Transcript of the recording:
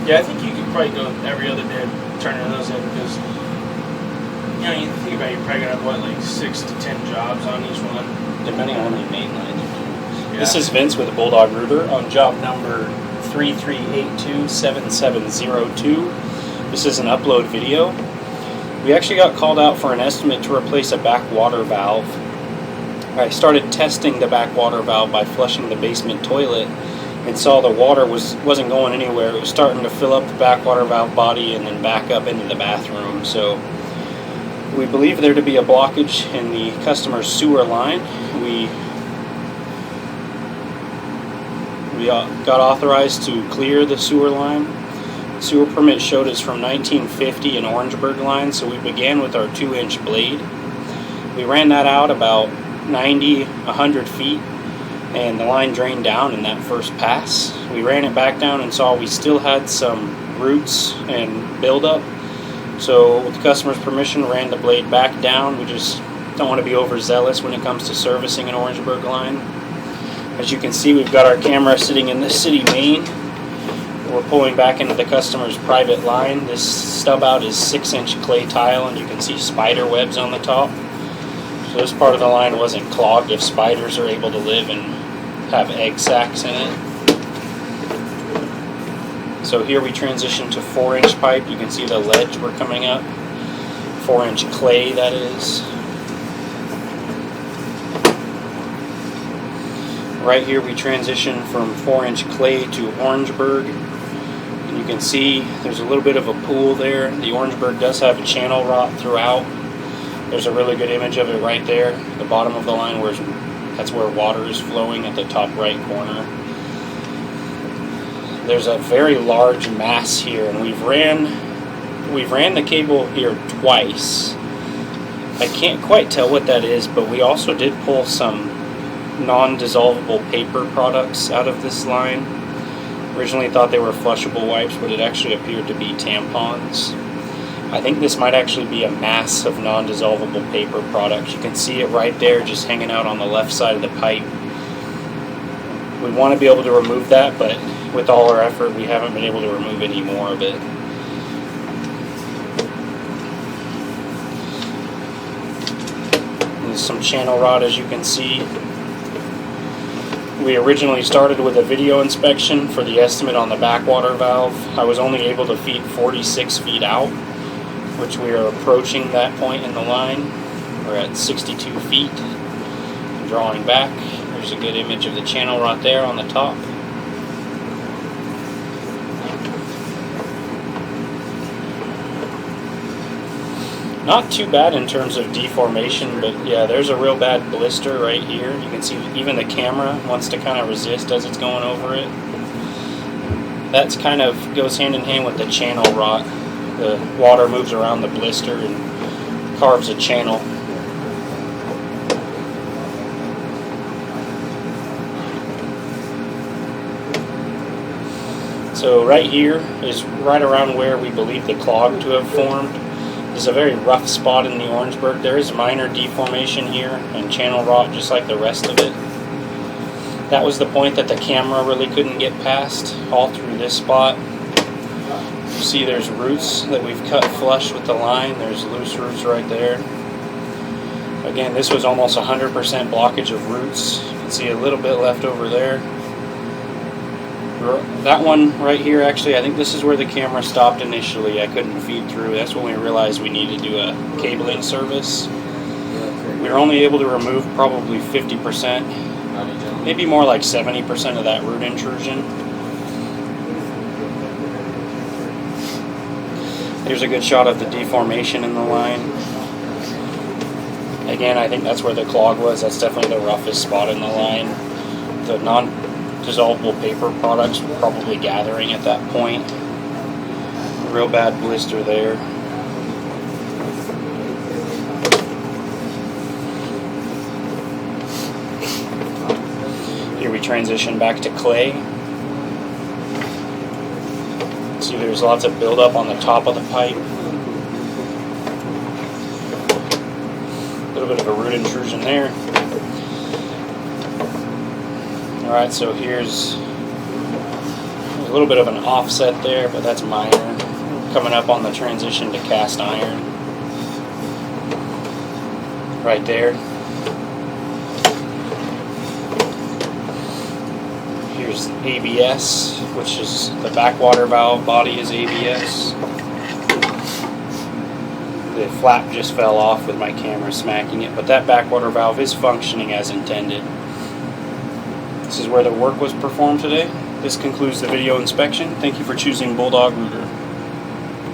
Yeah, I think you could probably go every other day turning those in because, you think about it, you're probably going to have, what, like 6 to 10 jobs on each one? Depending on how many main lines you use. Yeah. This is Vince with the Bulldog Rooter on job number 33827702. This is an upload video. We actually got called out for an estimate to replace a back water valve. I started testing the back water valve by flushing the basement toilet and saw the water wasn't going anywhere. It was starting to fill up the back water valve body and then back up into the bathroom. So we believe there to be a blockage in the customer's sewer line. We got authorized to clear the sewer line. Sewer permit showed it's from 1950 an Orangeburg line, so we began with our 2-inch blade. We ran that out about 100 feet, and the line drained down in that first pass. We ran it back down and saw we still had some roots and buildup. So with the customer's permission, ran the blade back down. We just don't want to be overzealous when it comes to servicing an Orangeburg line. As you can see, we've got our camera sitting in the city main. We're pulling back into the customer's private line. This stub out is 6-inch clay tile, and you can see spider webs on the top. So this part of the line wasn't clogged if spiders are able to live and have egg sacs in it. So here we transition to 4-inch pipe. You can see the ledge we're coming up. 4-inch clay, that is. Right here we transition from 4-inch clay to Orangeburg. And you can see there's a little bit of a pool there. The Orangeburg does have a channel rot throughout. There's a really good image of it right there. The bottom of the line, that's where water is flowing at the top right corner. There's a very large mass here, and we've ran the cable here twice. I can't quite tell what that is, but we also did pull some non-dissolvable paper products out of this line. Originally thought they were flushable wipes, but it actually appeared to be tampons. I think this might actually be a mass of non-dissolvable paper products. You can see it right there just hanging out on the left side of the pipe. We want to be able to remove that, but with all our effort we haven't been able to remove any more of it. There's some channel rot, as you can see. We originally started with a video inspection for the estimate on the backwater valve. I was only able to feed 46 feet out, which we are approaching that point in the line. We're at 62 feet. Drawing back, there's a good image of the channel rot there on the top. Not too bad in terms of deformation, but yeah, there's a real bad blister right here. You can see even the camera wants to kind of resist as it's going over it. That's kind of goes hand in hand with the channel rot. The water moves around the blister and carves a channel. So right here is right around where we believe the clog to have formed. This is a very rough spot in the Orangeburg. There is minor deformation here and channel rot just like the rest of it. That was the point that the camera really couldn't get past, all through this spot. You see there's roots that we've cut flush with the line. There's loose roots right there. Again, this was almost 100% blockage of roots. You can see a little bit left over there. That one right here, actually, I think this is where the camera stopped initially. I couldn't feed through. That's when we realized we needed to do a cabling service. We were only able to remove probably 50%, maybe more like 70% of that root intrusion. Here's a good shot of the deformation in the line. Again, I think that's where the clog was. That's definitely the roughest spot in the line. The non-dissolvable paper products were probably gathering at that point. Real bad blister there. Here we transition back to clay. See, there's lots of buildup on the top of the pipe. A little bit of a root intrusion there. Alright, so here's a little bit of an offset there, but that's minor. Coming up on the transition to cast iron. Right there. Here's ABS, which is the backwater valve body is ABS. The flap just fell off with my camera smacking it, but that backwater valve is functioning as intended. This is where the work was performed today. This concludes the video inspection. Thank you for choosing Bulldog Rooter.